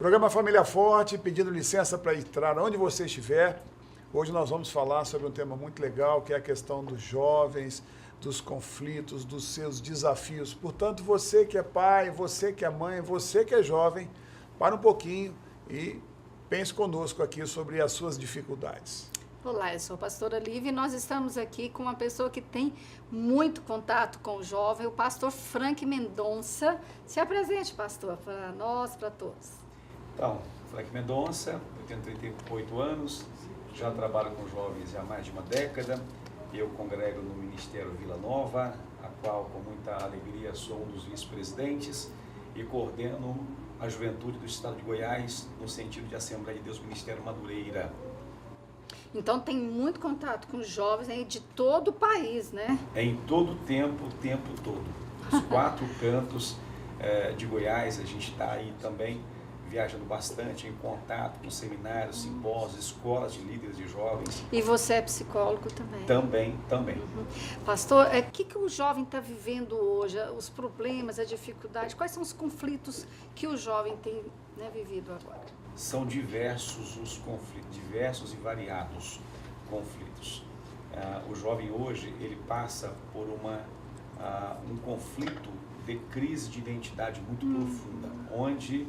Programa Família Forte, pedindo licença para entrar onde você estiver. Hoje nós vamos falar sobre um tema muito legal, que é a questão dos jovens, dos conflitos, dos seus desafios. Portanto, você que é pai, você que é mãe, você que é jovem, para um pouquinho e pense conosco aqui sobre as suas dificuldades. Olá, eu sou a pastora Lívia e nós estamos aqui com uma pessoa que tem muito contato com o jovem, o pastor Frank Mendonça. Se apresente, pastor, para nós, para todos. Então, Frank Mendonça, eu tenho 38 anos, já trabalho com jovens há mais de uma década. Eu congrego no Ministério Vila Nova, a qual, com muita alegria, sou um dos vice-presidentes e coordeno a juventude do estado de Goiás no sentido de Assembleia de Deus Ministério Madureira. Então tem muito contato com jovens aí de todo o país, né? É em todo o tempo todo. Os 4 cantos de Goiás, a gente está aí também viajando bastante, em contato com seminários, simpósios, escolas de líderes de jovens. E você é psicólogo também? Também. Pastor, o que o jovem está vivendo hoje? Os problemas, a dificuldade, quais são os conflitos que o jovem tem, né, vivido agora? São diversos os conflitos, diversos e variados conflitos. O jovem hoje, ele passa por um conflito de crise de identidade muito profunda, onde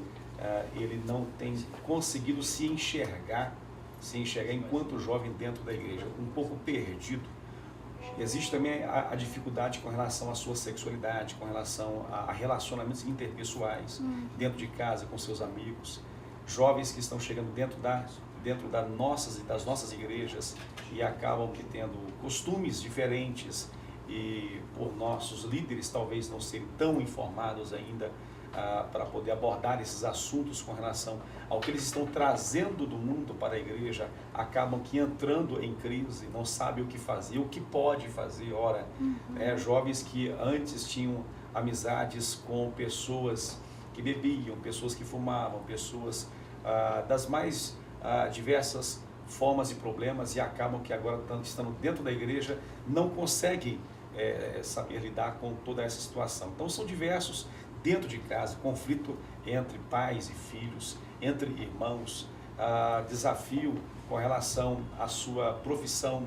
ele não tem conseguido se enxergar enquanto jovem dentro da igreja, um pouco perdido. Existe também a dificuldade com relação à sua sexualidade, com relação a relacionamentos interpessoais, dentro de casa, com seus amigos. Jovens que estão chegando dentro das nossas igrejas e acabam que tendo costumes diferentes e por nossos líderes talvez não serem tão informados ainda para poder abordar esses assuntos com relação ao que eles estão trazendo do mundo para a igreja, acabam que entrando em crise, não sabem o que fazer, o que pode fazer. Ora, jovens que antes tinham amizades com pessoas que bebiam, pessoas que fumavam, pessoas das mais diversas formas e problemas, e acabam que agora, estando dentro da igreja, não conseguem saber lidar com toda essa situação. Então são diversos dentro de casa, conflito entre pais e filhos, entre irmãos, desafio com relação à sua profissão,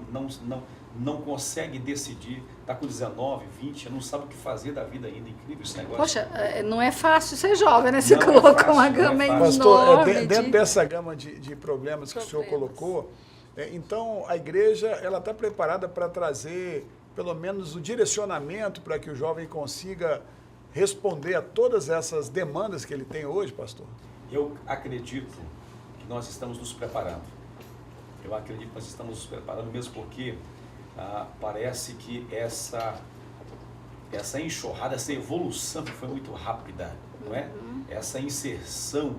não consegue decidir, está com 19, 20, não sabe o que fazer da vida ainda. Incrível esse negócio. Poxa, não é fácil ser jovem, né? Você colocou uma gama enorme. Pastor, dentro dessa gama de problemas que o senhor colocou, então a igreja ela está preparada para trazer pelo menos o direcionamento para que o jovem consiga responder a todas essas demandas que ele tem hoje, pastor? Eu acredito que nós estamos nos preparando. Eu acredito que nós estamos nos preparando mesmo porque parece que essa enxurrada, essa evolução que foi muito rápida, não é? Essa inserção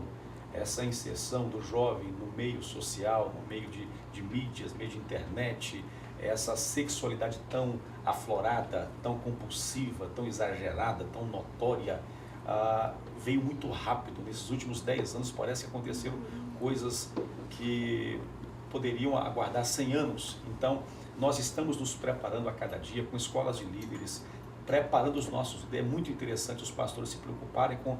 do jovem no meio social, no meio de mídias, meio de internet, essa sexualidade tão aflorada, tão compulsiva, tão exagerada, tão notória, veio muito rápido. Nesses últimos 10 anos parece que aconteceram coisas que poderiam aguardar 100 anos. Então, nós estamos nos preparando a cada dia com escolas de líderes, preparando os nossos. É muito interessante os pastores se preocuparem com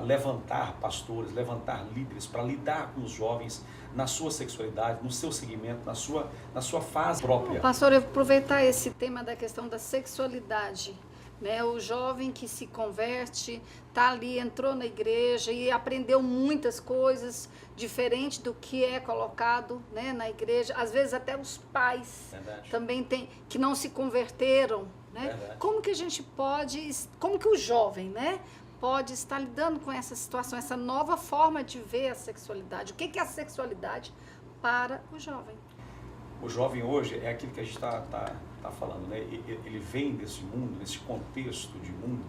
levantar pastores, levantar líderes para lidar com os jovens na sua sexualidade, no seu segmento, na sua fase própria. Pastor, eu vou aproveitar esse tema da questão da sexualidade, né? O jovem que se converte, está ali, entrou na igreja e aprendeu muitas coisas diferentes do que é colocado, né, na igreja. Às vezes até os pais também que não se converteram, né? Como que a gente pode, como que o jovem, né, pode estar lidando com essa situação, essa nova forma de ver a sexualidade? O que é a sexualidade para o jovem? O jovem hoje é aquilo que a gente está falando, né? Ele vem desse mundo, desse contexto de mundo,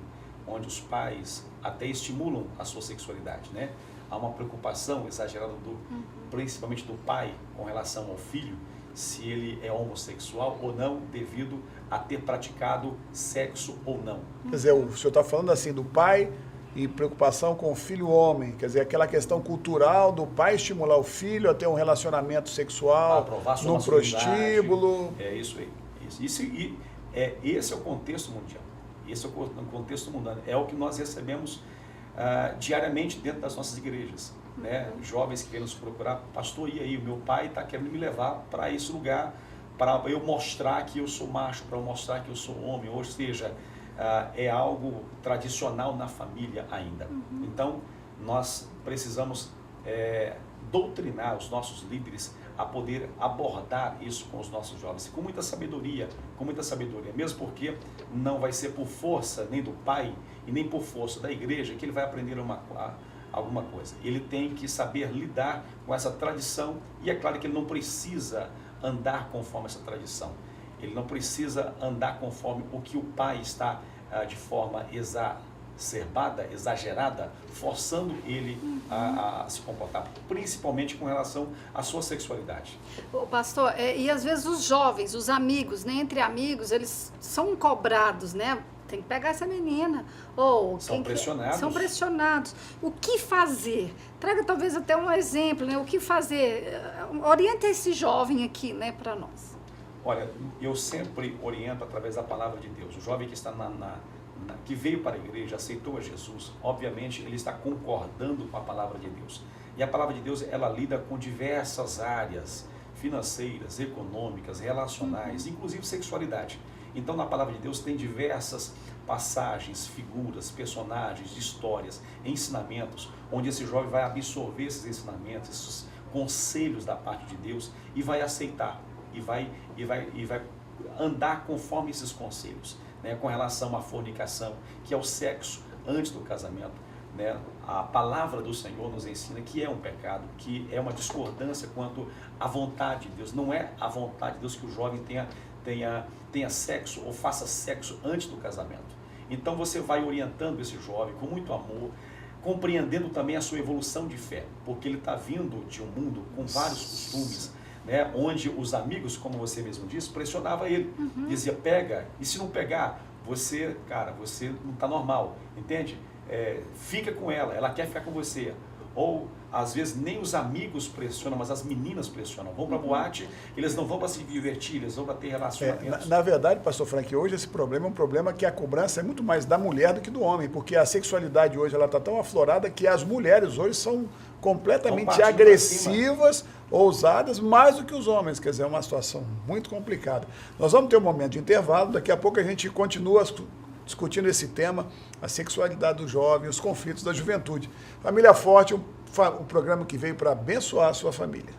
onde os pais até estimulam a sua sexualidade, né? Há uma preocupação exagerada, principalmente do pai, com relação ao filho, se ele é homossexual ou não, devido a ter praticado sexo ou não. Quer dizer, o senhor está falando assim do pai e preocupação com o filho homem, quer dizer, aquela questão cultural do pai estimular o filho a ter um relacionamento sexual no prostíbulo. É isso aí. Esse é o contexto mundial. Esse é o contexto mundano. É o que nós recebemos diariamente dentro das nossas igrejas. né? Jovens que vêm nos procurar, pastor, e aí, o meu pai está querendo me levar para esse lugar, para eu mostrar que eu sou macho, para eu mostrar que eu sou homem, ou seja, é algo tradicional na família ainda. Então, nós precisamos doutrinar os nossos líderes a poder abordar isso com os nossos jovens, com muita sabedoria, mesmo porque não vai ser por força nem do pai e nem por força da igreja que ele vai aprender alguma coisa. Ele tem que saber lidar com essa tradição, e é claro que ele não precisa andar conforme essa tradição, ele não precisa andar conforme o que o pai está de forma exagerada, forçando ele a se comportar, principalmente com relação à sua sexualidade. Ô, pastor, e às vezes os jovens, os amigos, né, entre amigos, eles são cobrados, né? Tem que pegar essa menina. Ou são pressionados. São pressionados. O que fazer? Traga talvez até um exemplo, né? O que fazer? Orienta esse jovem aqui, né, para nós. Olha, eu sempre oriento através da palavra de Deus. O jovem que está que veio para a igreja, aceitou a Jesus, obviamente ele está concordando com a palavra de Deus. E a palavra de Deus, ela lida com diversas áreas financeiras, econômicas, relacionais, inclusive sexualidade. Então, na palavra de Deus tem diversas passagens, figuras, personagens, histórias, ensinamentos, onde esse jovem vai absorver esses ensinamentos, esses conselhos da parte de Deus, e vai aceitar, e vai andar conforme esses conselhos, né, com relação à fornicação, que é o sexo antes do casamento, né? A palavra do Senhor nos ensina que é um pecado, que é uma discordância quanto à vontade de Deus. Não é a vontade de Deus que o jovem tenha sexo ou faça sexo antes do casamento. Então você vai orientando esse jovem com muito amor, compreendendo também a sua evolução de fé, porque ele está vindo de um mundo com vários costumes, né, onde os amigos, como você mesmo disse, pressionavam ele, dizia, pega, e se não pegar, você não está normal, entende? Fica com ela quer ficar com você. Ou, às vezes, nem os amigos pressionam, mas as meninas pressionam. Vão para a boate, eles não vão para se divertir, eles vão para ter relacionamentos. Na verdade, pastor Frank, hoje esse problema é um problema que a cobrança é muito mais da mulher do que do homem, porque a sexualidade hoje ela está tão aflorada que as mulheres hoje são completamente agressivas, ousadas, mais do que os homens. Quer dizer, é uma situação muito complicada. Nós vamos ter um momento de intervalo, daqui a pouco a gente continua discutindo esse tema, a sexualidade do jovem, os conflitos da juventude. Família Forte, um programa que veio para abençoar a sua família.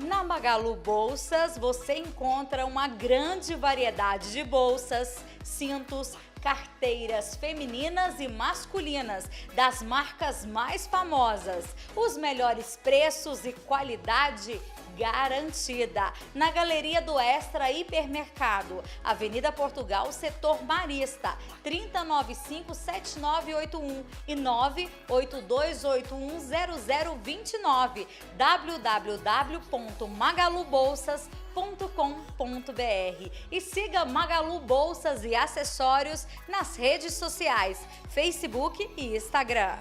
Na Magalu Bolsas, você encontra uma grande variedade de bolsas, cintos, carteiras femininas e masculinas, das marcas mais famosas, os melhores preços e qualidade garantida. Na Galeria do Extra Hipermercado, Avenida Portugal, Setor Marista, 3095-7981 e 982810029, www.magalubolsas.com.br, e siga Magalu Bolsas e Acessórios nas redes sociais, Facebook e Instagram.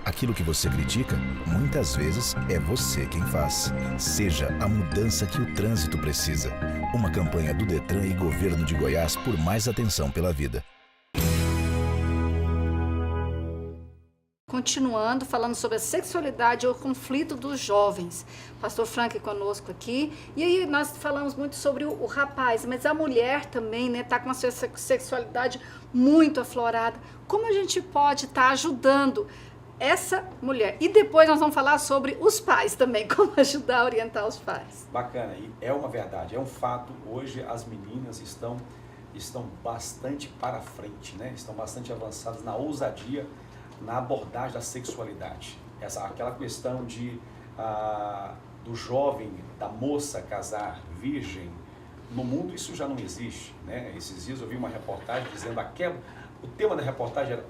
Aquilo que você critica, muitas vezes é você quem faz. Seja a mudança que o trânsito precisa. Uma campanha do Detran e Governo de Goiás por mais atenção pela vida. Continuando, falando sobre a sexualidade ou conflito dos jovens. Pastor Frank conosco aqui. E aí nós falamos muito sobre o rapaz, mas a mulher também, né, tá com a sua sexualidade muito aflorada. Como a gente pode estar ajudando essa mulher? E depois nós vamos falar sobre os pais também, como ajudar a orientar os pais. Bacana, e é uma verdade, é um fato. Hoje as meninas estão bastante para frente, né? Estão bastante avançadas na ousadia, na abordagem da sexualidade. Aquela questão do jovem, da moça casar virgem, no mundo isso já não existe, né? Esses dias eu vi uma reportagem dizendo O tema da reportagem era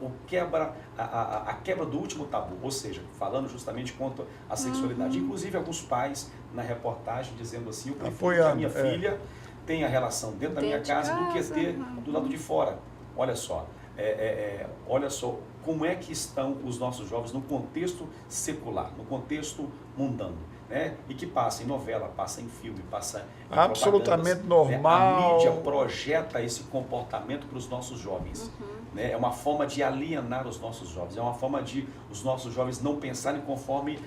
a quebra do último tabu, ou seja, falando justamente quanto à sexualidade. Inclusive, alguns pais na reportagem dizendo assim, eu prefiro que a minha filha tenha relação dentro da minha casa do que ter do lado de fora. Olha só, olha só como é que estão os nossos jovens no contexto secular, no contexto mundano. Né? E que passa em novela, passa em filme, passa em absolutamente normal. Né? A mídia projeta esse comportamento para os nossos jovens. Né? É uma forma de alienar os nossos jovens, é uma forma de os nossos jovens não pensarem conforme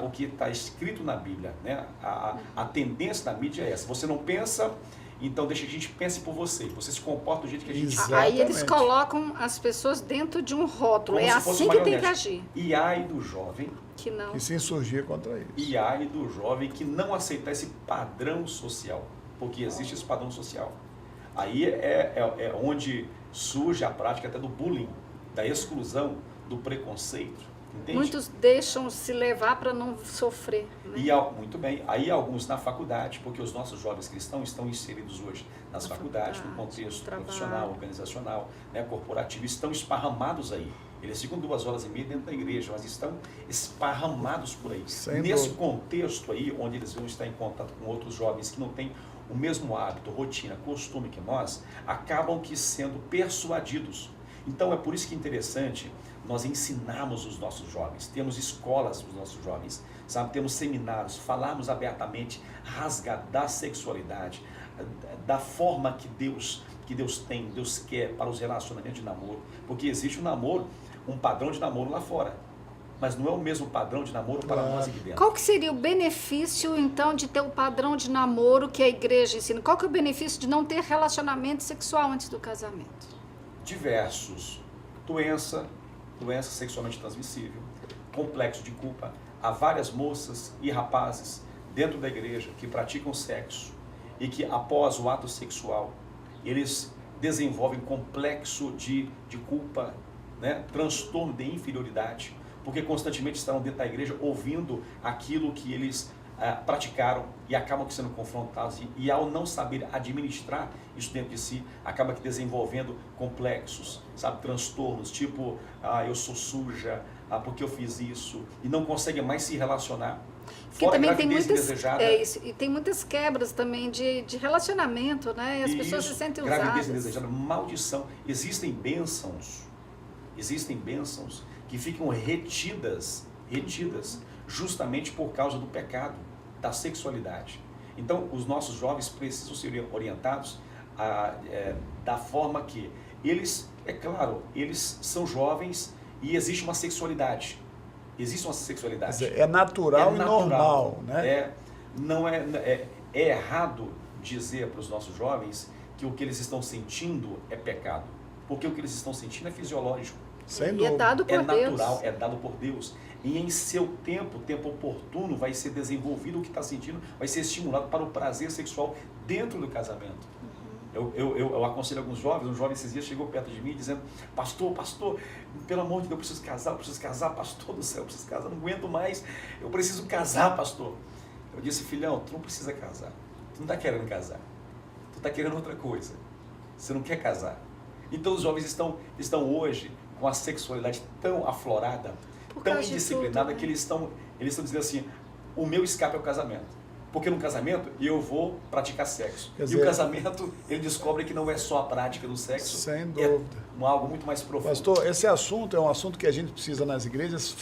o que está escrito na Bíblia. Né? A tendência da mídia é essa. Você não pensa, então deixa que a gente pense por você. Você se comporta do jeito que a gente Exatamente. Aí eles colocam as pessoas dentro de um rótulo. Como é se fosse assim que tem marionete. que agir. E ai do jovem Que não. Que se insurgir contra isso. e ai do jovem que não aceitar esse padrão social, porque existe esse padrão social. Aí é onde surge a prática até do bullying, da exclusão, do preconceito, entende? Muitos deixam se levar para não sofrer. Né? Muito bem, aí alguns na faculdade, porque os nossos jovens cristãos estão inseridos hoje nas faculdades, no contexto profissional, organizacional, né, corporativo, estão esparramados aí. Eles ficam 2h30 dentro da igreja, mas estão esparramados por aí. Nesse contexto aí, onde eles vão estar em contato com outros jovens que não têm o mesmo hábito, rotina, costume que nós, acabam que sendo persuadidos. Então é por isso que é interessante nós ensinarmos os nossos jovens, temos escolas para os nossos jovens, sabe? Temos seminários, falarmos abertamente, rasgar da sexualidade, da forma que Deus tem, Deus quer para os relacionamentos de namoro, porque existe um namoro, um padrão de namoro lá fora, mas não é o mesmo padrão de namoro para nós aqui dentro. Qual que seria o benefício, então, de ter o padrão de namoro que a igreja ensina? Qual que é o benefício de não ter relacionamento sexual antes do casamento? Diversos. Doença sexualmente transmissível, complexo de culpa. Há várias moças e rapazes dentro da igreja que praticam sexo e que após o ato sexual, eles desenvolvem complexo de culpa, né? Transtorno de inferioridade, porque constantemente estarão dentro da igreja ouvindo aquilo que eles praticaram e acabam sendo confrontados e ao não saber administrar isso dentro de si, acaba que desenvolvendo complexos, sabe, transtornos, tipo, eu sou suja, porque eu fiz isso, e não conseguem mais se relacionar. Porque Fora também tem muitas, e tem muitas quebras também de relacionamento, né? E as pessoas se sentem usadas. Gravidez indesejada, maldição. Existem bênçãos que ficam retidas justamente por causa do pecado, da sexualidade. Então, os nossos jovens precisam ser orientados da forma que eles, é claro, eles são jovens e existe uma sexualidade. Existe uma sexualidade. É natural e normal, né? É errado dizer para os nossos jovens que o que eles estão sentindo é pecado, porque o que eles estão sentindo é fisiológico. Sem dúvida. É dado por Deus. É natural, é dado por Deus. E em seu tempo oportuno, vai ser desenvolvido o que está sentindo, vai ser estimulado para o prazer sexual dentro do casamento. Eu aconselho alguns jovens, um jovem esses dias chegou perto de mim dizendo, pastor, pelo amor de Deus, eu preciso casar, pastor do céu, eu preciso casar, não aguento mais, eu preciso casar, pastor. Eu disse, filhão, tu não precisa casar, tu não está querendo casar, tu está querendo outra coisa, você não quer casar. Então os jovens estão hoje com a sexualidade tão aflorada, tão indisciplinada, que eles estão dizendo assim, o meu escape é o casamento. Porque no casamento eu vou praticar sexo. E o casamento, ele descobre que não é só a prática do sexo. Sem dúvida. É algo muito mais profundo. Pastor, esse assunto é um assunto que a gente precisa nas igrejas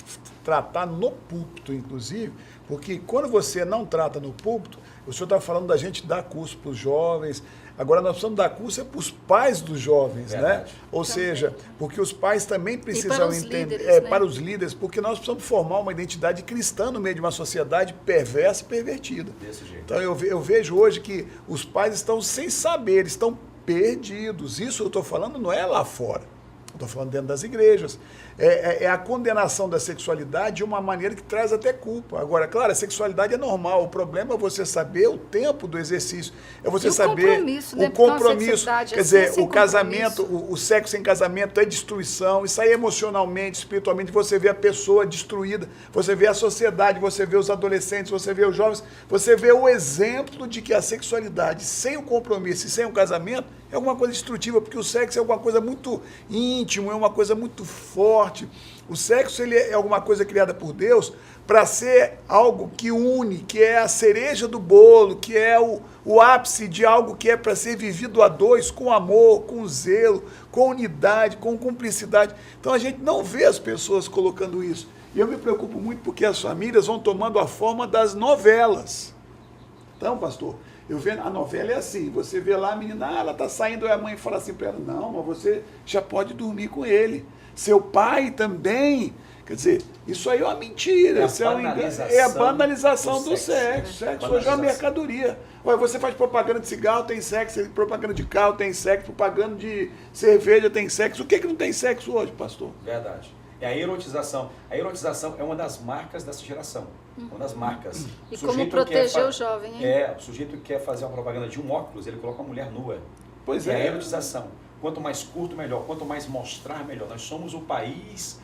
tratar no púlpito, inclusive, porque quando você não trata no púlpito, o senhor está falando da gente dar curso para os jovens. Agora nós precisamos dar curso para os pais dos jovens, né? Ou seja, porque os pais também precisam entender, líderes, né? Para os líderes, porque nós precisamos formar uma identidade cristã no meio de uma sociedade perversa e pervertida. Desse jeito. Então eu vejo hoje que os pais estão sem saber, estão perdidos. Isso eu estou falando não é lá fora. Estou falando dentro das igrejas. É a condenação da sexualidade de uma maneira que traz até culpa. Agora, claro, a sexualidade é normal. O problema é você saber o tempo do exercício. É você saber compromisso, né? o compromisso. Quer dizer, o casamento, o sexo sem casamento é destruição. Isso aí emocionalmente, espiritualmente, você vê a pessoa destruída. Você vê a sociedade, você vê os adolescentes, você vê os jovens. Você vê o exemplo de que a sexualidade sem o compromisso e sem o casamento é alguma coisa destrutiva, porque o sexo é alguma coisa muito íntimo, é uma coisa muito forte. O sexo ele é alguma coisa criada por Deus para ser algo que une, que é a cereja do bolo, que é o ápice de algo que é para ser vivido a dois, com amor, com zelo, com unidade, com cumplicidade. Então a gente não vê as pessoas colocando isso. E eu me preocupo muito porque as famílias vão tomando a forma das novelas. Então, pastor, eu vendo, a novela é assim, você vê lá a menina, ela está saindo, e a mãe fala assim para ela, não, mas você já pode dormir com ele. Seu pai também. Quer dizer, isso aí é uma mentira, isso é a banalização do sexo. Sexo hoje é uma mercadoria. Olha, você faz propaganda de cigarro, tem sexo, propaganda de carro, tem sexo, propaganda de cerveja, tem sexo. O que não tem sexo hoje, pastor? Verdade. É a erotização. A erotização é uma das marcas dessa geração. Uma das marcas. E como proteger o jovem, hein? O sujeito que quer fazer uma propaganda de um óculos, ele coloca uma mulher nua. Pois é. É a erotização. Quanto mais curto, melhor. Quanto mais mostrar, melhor. Nós somos o país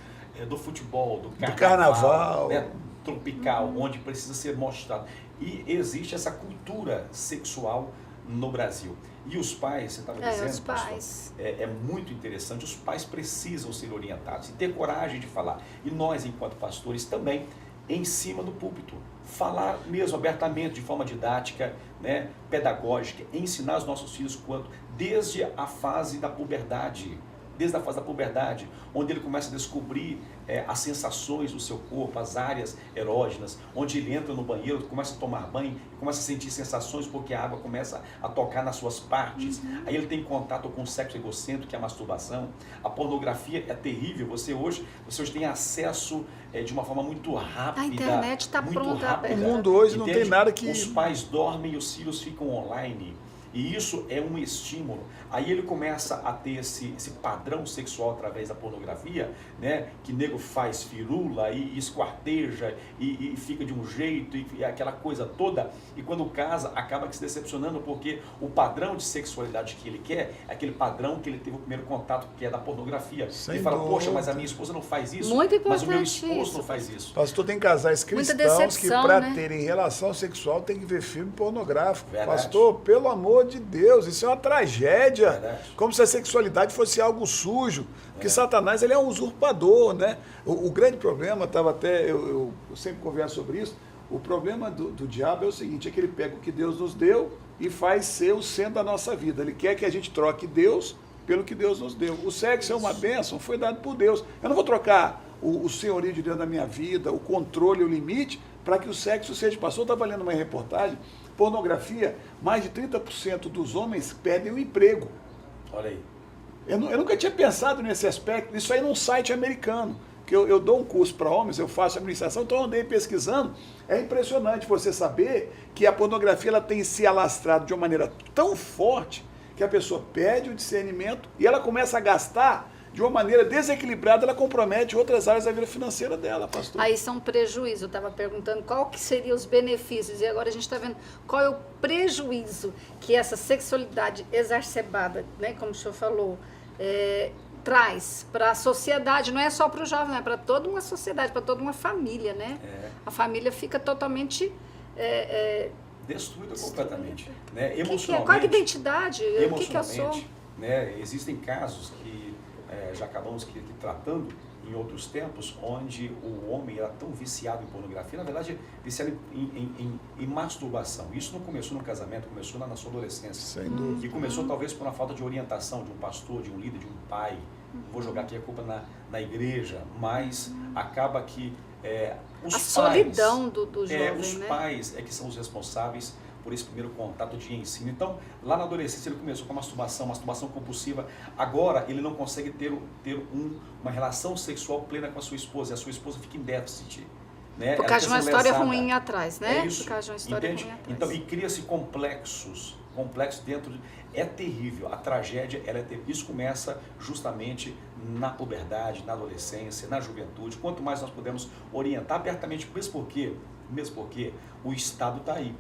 do futebol, do carnaval. Né, tropical, onde precisa ser mostrado. E existe essa cultura sexual no Brasil. E os pais, você estava dizendo, os pais. Pastor, é muito interessante, os pais precisam ser orientados e ter coragem de falar. E nós, enquanto pastores, também, em cima do púlpito, falar mesmo abertamente, de forma didática, né, pedagógica, ensinar os nossos filhos desde a fase da puberdade. Desde a fase da puberdade, onde ele começa a descobrir as sensações do seu corpo, as áreas erógenas, onde ele entra no banheiro, começa a tomar banho, começa a sentir sensações porque a água começa a tocar nas suas partes. Aí ele tem contato com o sexo egocêntrico, que é a masturbação. A pornografia é terrível. Você hoje tem acesso de uma forma muito rápida. A internet está pronta. O mundo hoje não tem nada que... Os pais dormem e os filhos ficam online. E isso é um estímulo. Aí ele começa a ter esse padrão sexual através da pornografia, né? Que nego faz firula e esquarteja e fica de um jeito e aquela coisa toda. E quando casa, acaba se decepcionando porque o padrão de sexualidade que ele quer é aquele padrão que ele teve o primeiro contato, que é da pornografia. Ele fala, poxa, mas a minha esposa não faz isso. Muito importante. Mas o meu esposo não faz isso. Pastor, tem casais cristãos que para terem relação sexual tem que ver filme pornográfico. Verdade. Pastor, pelo amor de Deus, isso é uma tragédia. Verdade. Como se a sexualidade fosse algo sujo. Porque Satanás, ele é um usurpador, né? O grande problema, eu sempre converso sobre isso, o problema do diabo é o seguinte, é que ele pega o que Deus nos deu e faz ser o centro da nossa vida. Ele quer que a gente troque Deus pelo que Deus nos deu. O sexo é uma bênção, foi dado por Deus. Eu não vou trocar o senhorio de Deus na minha vida, o controle, o limite, para que o sexo seja. Pastor, eu estava lendo uma reportagem, pornografia, mais de 30% dos homens perdem o emprego. Olha aí. Eu nunca tinha pensado nesse aspecto, isso aí num site americano, que eu dou um curso para homens, eu faço administração, então eu andei pesquisando. É impressionante você saber que a pornografia ela tem se alastrado de uma maneira tão forte que a pessoa perde o discernimento e ela começa a gastar de uma maneira desequilibrada, ela compromete outras áreas da vida financeira dela, pastor. Aí são prejuízos. Eu estava perguntando qual que seriam os benefícios, e agora a gente está vendo qual é o prejuízo que essa sexualidade exacerbada, né, como o senhor falou, traz para a sociedade. Não é só para o jovem, é para toda uma sociedade, para toda uma família, né? A família fica totalmente... destruída completamente. Né? Emocionalmente. Qual é a identidade? O que eu sou? Né? Existem casos que já acabamos aqui tratando em outros tempos, onde o homem era tão viciado em pornografia, na verdade, viciado em masturbação. Isso não começou no casamento, começou na sua adolescência. Sem dúvida. E começou talvez por uma falta de orientação de um pastor, de um líder, de um pai. Não vou jogar aqui a culpa na igreja, mas acaba que os pais... A solidão do jovem, os pais que são os responsáveis por esse primeiro contato de ensino. Então, lá na adolescência ele começou com a masturbação compulsiva. Agora, ele não consegue ter uma relação sexual plena com a sua esposa, e a sua esposa fica em déficit. Né? Por causa de uma história ruim atrás, né? É isso. Por causa de uma história ruim atrás. Então, e cria-se complexos dentro de... É terrível, a tragédia ela é terrível. Isso começa justamente na puberdade, na adolescência, na juventude. Quanto mais nós podemos orientar abertamente, mesmo porque o Estado está aí.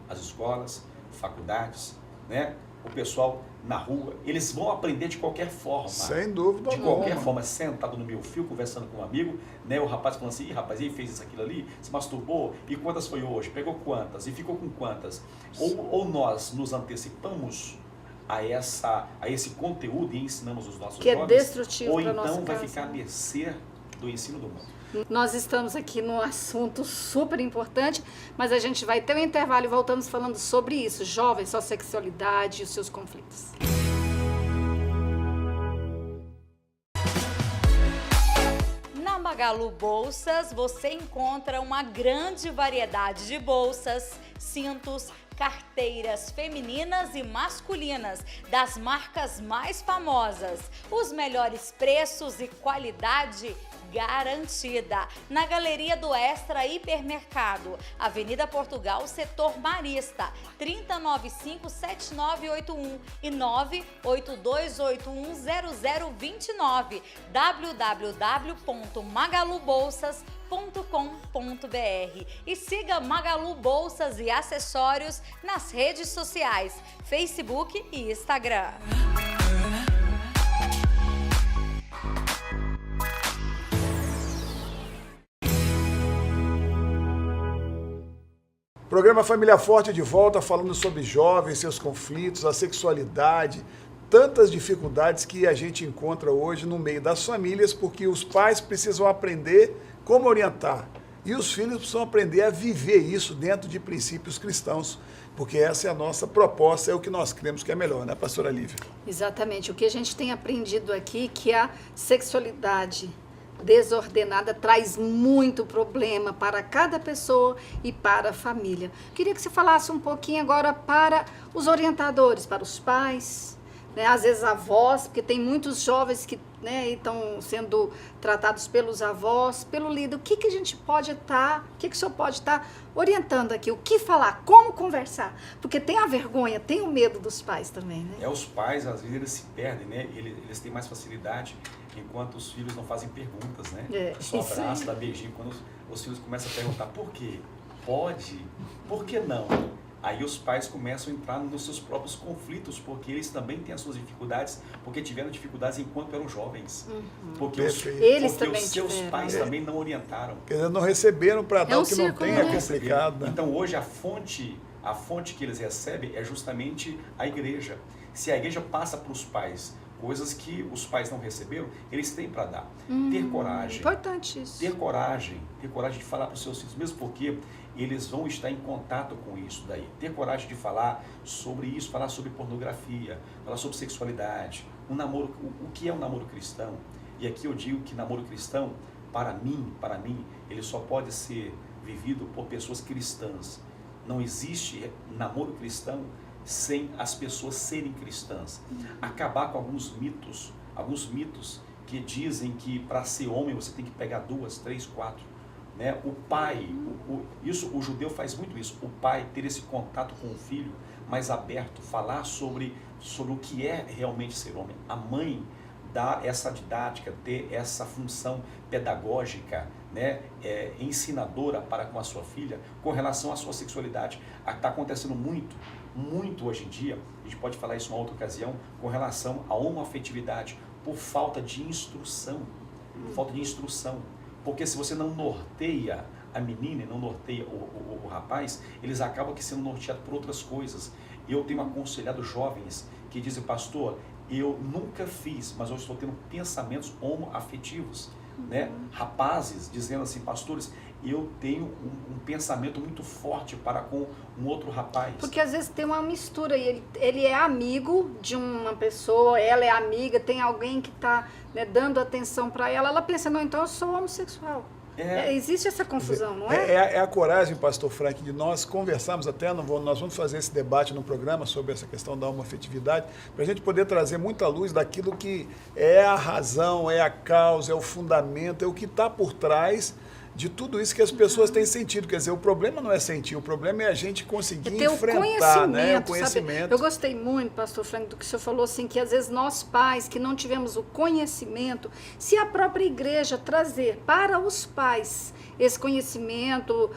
As escolas, faculdades, né? O pessoal na rua, eles vão aprender de qualquer forma. Sem dúvida alguma. De qualquer forma, sentado no meu fio, conversando com um amigo, né? O rapaz falando assim, rapaz, ele fez isso, aquilo ali, se masturbou, e quantas foi hoje? Pegou quantas? E ficou com quantas? Ou nós nos antecipamos a esse conteúdo e ensinamos os nossos Que é jovens, destrutivo ou pra então nossa vai casa, ficar à né? mercê do ensino do mundo. Nós estamos aqui num assunto super importante, mas a gente vai ter um intervalo e voltamos falando sobre isso, jovens, sua sexualidade e os seus conflitos. Na Magalu Bolsas, você encontra uma grande variedade de bolsas, cintos, carteiras femininas e masculinas, das marcas mais famosas, os melhores preços e qualidade garantida. Na Galeria do Extra Hipermercado, Avenida Portugal, Setor Marista, 3095-7981 e 982810029, www.magalubolsas.com.br e siga Magalu Bolsas e Acessórios nas redes sociais, Facebook e Instagram. Programa Família Forte de volta, falando sobre jovens, seus conflitos, a sexualidade, tantas dificuldades que a gente encontra hoje no meio das famílias, porque os pais precisam aprender como orientar e os filhos precisam aprender a viver isso dentro de princípios cristãos, porque essa é a nossa proposta, é o que nós cremos que é melhor, né, pastora Lívia? Exatamente, o que a gente tem aprendido aqui, que a sexualidade desordenada traz muito problema para cada pessoa e para a família. Queria que você falasse um pouquinho agora para os orientadores, para os pais, né, às vezes avós, porque tem muitos jovens que, né, estão sendo tratados pelos avós, pelo líder. O que a gente pode estar, o que o senhor pode estar orientando aqui? O que falar, como conversar? Porque tem a vergonha, tem o medo dos pais também, né? Os pais, às vezes, eles se perdem, né? Eles têm mais facilidade, enquanto os filhos não fazem perguntas, né? Só abraça, dá beijinho. Quando os filhos começam a perguntar por quê? Pode? Por que não? Aí os pais começam a entrar nos seus próprios conflitos, porque eles também têm as suas dificuldades, porque tiveram dificuldades enquanto eram jovens. Porque os seus pais também não orientaram. Porque eles não receberam para dar o que não tem, é complicado. Né? Então hoje a fonte que eles recebem é justamente a igreja. Se a igreja passa para os pais coisas que os pais não receberam, eles têm para dar. Ter coragem. Importante isso. Ter coragem de falar para os seus filhos, mesmo porque eles vão estar em contato com isso daí. Ter coragem de falar sobre isso, falar sobre pornografia, falar sobre sexualidade, um namoro, o que é um namoro cristão. E aqui eu digo que namoro cristão, para mim, ele só pode ser vivido por pessoas cristãs. Não existe namoro cristão sem as pessoas serem cristãs. Acabar com alguns mitos que dizem que para ser homem você tem que pegar 2, 3, 4. Né? O pai, o judeu faz muito isso, o pai ter esse contato com o filho mais aberto, falar sobre o que é realmente ser homem. A mãe dá essa didática, ter essa função pedagógica, né? Ensinadora para com a sua filha com relação à sua sexualidade. Está acontecendo muito hoje em dia, a gente pode falar isso em uma outra ocasião, com relação à homoafetividade, por falta de instrução. Porque se você não norteia a menina e não norteia o rapaz, eles acabam sendo norteados por outras coisas. Eu tenho aconselhado jovens que dizem, pastor, eu nunca fiz, mas eu estou tendo pensamentos homoafetivos. Né? Rapazes dizendo assim, pastores, eu tenho um pensamento muito forte para com um outro rapaz. Porque às vezes tem uma mistura, e ele é amigo de uma pessoa, ela é amiga, tem alguém que está, né, dando atenção para ela, ela pensa, não, então eu sou homossexual. Existe essa confusão, não é? É a coragem, pastor Frank, de nós conversarmos até, nós vamos fazer esse debate no programa sobre essa questão da homoafetividade, para a gente poder trazer muita luz daquilo que é a razão, é a causa, é o fundamento, é o que está por trás de tudo isso que as pessoas têm sentido. Quer dizer, o problema não é sentir, o problema é a gente conseguir enfrentar, né? O conhecimento. Sabe? Eu gostei muito, pastor Frank, do que o senhor falou, assim, que às vezes nós pais, que não tivemos o conhecimento, se a própria igreja trazer para os pais esse conhecimento,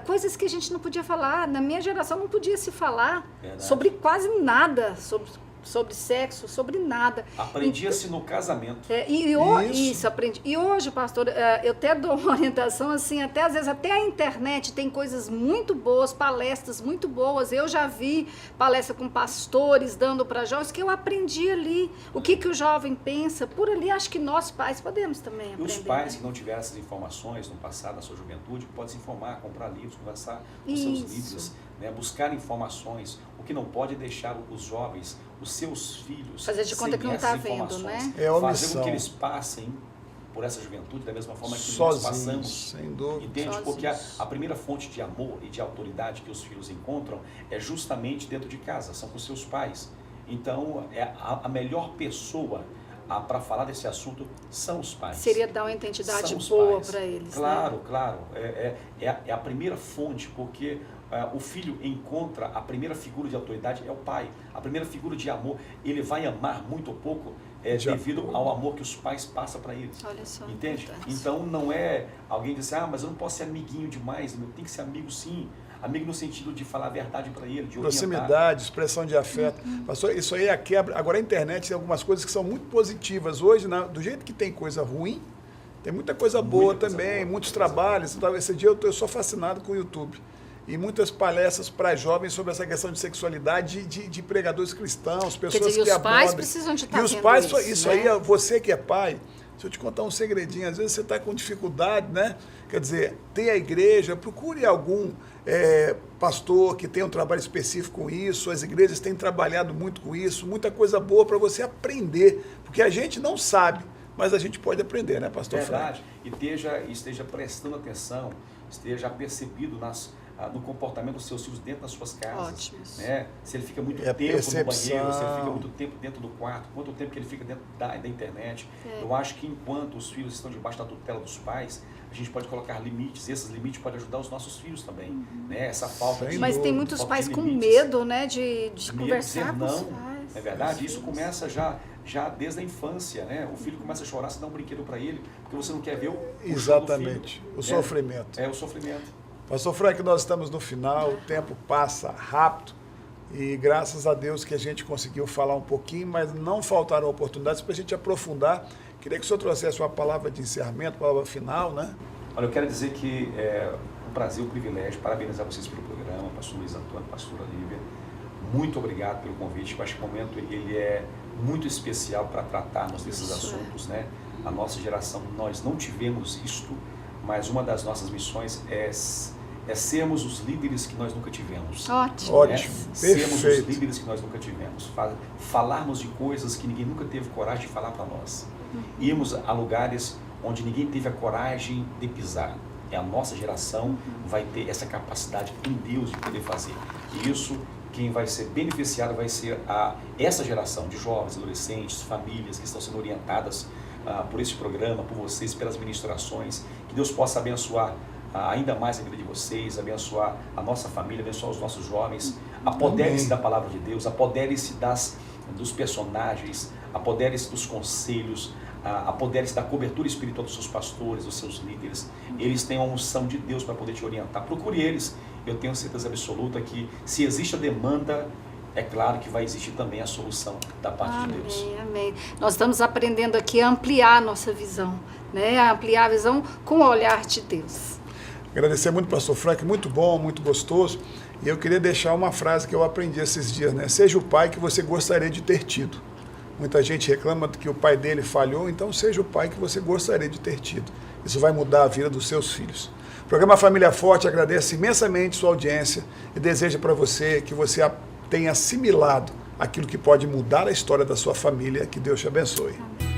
coisas que a gente não podia falar, na minha geração não podia se falar sobre quase nada, sobre sobre sexo, sobre nada. Aprendia-se no casamento. Isso, aprendi. E hoje, pastor, eu até dou uma orientação assim, até às vezes até a internet tem coisas muito boas, palestras muito boas. Eu já vi palestra com pastores dando para jovens que eu aprendi ali. O que o jovem pensa, por ali acho que nós pais podemos também aprender. E os pais que não tiveram essas informações no passado, na sua juventude, podem se informar, comprar livros, conversar com seus líderes, né, buscar informações. O que não pode é deixar os jovens, os seus filhos, fazer de conta que não está vendo, né? É omissão. Fazer com que eles passem por essa juventude da mesma forma que sozinhos, nós passamos. sem dúvida. Entende? Sozinhos. Porque a primeira fonte de amor e de autoridade que os filhos encontram é justamente dentro de casa, são com seus pais. Então, a melhor pessoa para falar desse assunto são os pais. Seria dar uma identidade boa para eles. Claro, né? claro. É a primeira fonte, porque o filho encontra a primeira figura de autoridade é o pai. A primeira figura de amor, ele vai amar muito ou pouco devido ao amor que os pais passam para eles. Olha só. Entende? Importante. Então não é alguém dizer, mas eu não posso ser amiguinho demais, tem que ser amigo sim. Amigo no sentido de falar a verdade para ele, de orientar. Proximidade, expressão de afeto. Pastor, isso aí é a quebra. Agora a internet tem algumas coisas que são muito positivas. Hoje, do jeito que tem coisa ruim, tem muita coisa boa também, muitos trabalhos. Esse dia eu sou fascinado com o YouTube. E muitas palestras para jovens sobre essa questão de sexualidade de pregadores cristãos, pessoas dizer, que os abordam. pais precisam de estar E os vendo pais, isso, né? aí, você que é pai, se eu te contar um segredinho, às vezes você está com dificuldade, né? Quer dizer, tem a igreja, procure algum pastor que tenha um trabalho específico com isso, as igrejas têm trabalhado muito com isso, muita coisa boa para você aprender, porque a gente não sabe, mas a gente pode aprender, né, pastor Verdade. Frank? E esteja prestando atenção, esteja apercebido no comportamento dos seus filhos dentro das suas casas. Ótimos. Né? Se ele fica muito tempo percepção. no banheiro, se ele fica muito tempo dentro do quarto, quanto tempo que ele fica dentro da internet. Eu acho que enquanto os filhos estão debaixo da tutela dos pais, a gente pode colocar limites, esses limites podem ajudar os nossos filhos também. Né? Essa falta de Mas tem muitos falta pais de com limites. medo, né, de Medo conversar de com os dizer não, pais. é verdade? Isso começa já desde a infância, né? O filho começa a chorar, você dá um brinquedo para ele, porque você não quer ver o Exatamente, choro do filho, o sofrimento. o sofrimento. Pastor Frank, nós estamos no final, o tempo passa rápido e graças a Deus que a gente conseguiu falar um pouquinho, mas não faltaram oportunidades para a gente aprofundar. Queria que o senhor trouxesse uma palavra de encerramento, palavra final, né? Olha, eu quero dizer que é um prazer, um privilégio, parabenizar vocês pelo programa, pastor Luiz Antônio, pastora Lívia. Muito obrigado pelo convite, eu acho que o momento ele é muito especial para tratarmos desses assuntos, né? A nossa geração, nós não tivemos isto, mas uma das nossas missões é sermos os líderes que nós nunca tivemos. Ótimo. Ótimo, Sermos os perfeito. líderes que nós nunca tivemos. Falarmos de coisas que ninguém nunca teve coragem de falar para nós. Irmos a lugares onde ninguém teve a coragem de pisar. E a nossa geração vai ter essa capacidade em Deus de poder fazer. E isso, quem vai ser beneficiado vai ser essa geração de jovens, adolescentes, famílias que estão sendo orientadas por esse programa, por vocês, pelas ministrações. Que Deus possa abençoar ainda mais a vida de vocês, abençoar a nossa família, abençoar os nossos jovens. Apoderem-se da palavra de Deus, apoderem-se dos personagens, apoderem-se dos conselhos, apoderem-se da cobertura espiritual dos seus pastores, dos seus líderes. Eles têm a unção de Deus para poder te orientar. Procure eles. Eu tenho certeza absoluta que se existe a demanda, é claro que vai existir também a solução da parte de Deus. Amém. Nós estamos aprendendo aqui a ampliar a nossa visão, né? A ampliar a visão com o olhar de Deus. Agradecer muito, pastor Frank, muito bom, muito gostoso. E eu queria deixar uma frase que eu aprendi esses dias, né? Seja o pai que você gostaria de ter tido. Muita gente reclama que o pai dele falhou, então seja o pai que você gostaria de ter tido. Isso vai mudar a vida dos seus filhos. O programa Família Forte agradece imensamente sua audiência e deseja para você que você tenha assimilado aquilo que pode mudar a história da sua família. Que Deus te abençoe. Amém.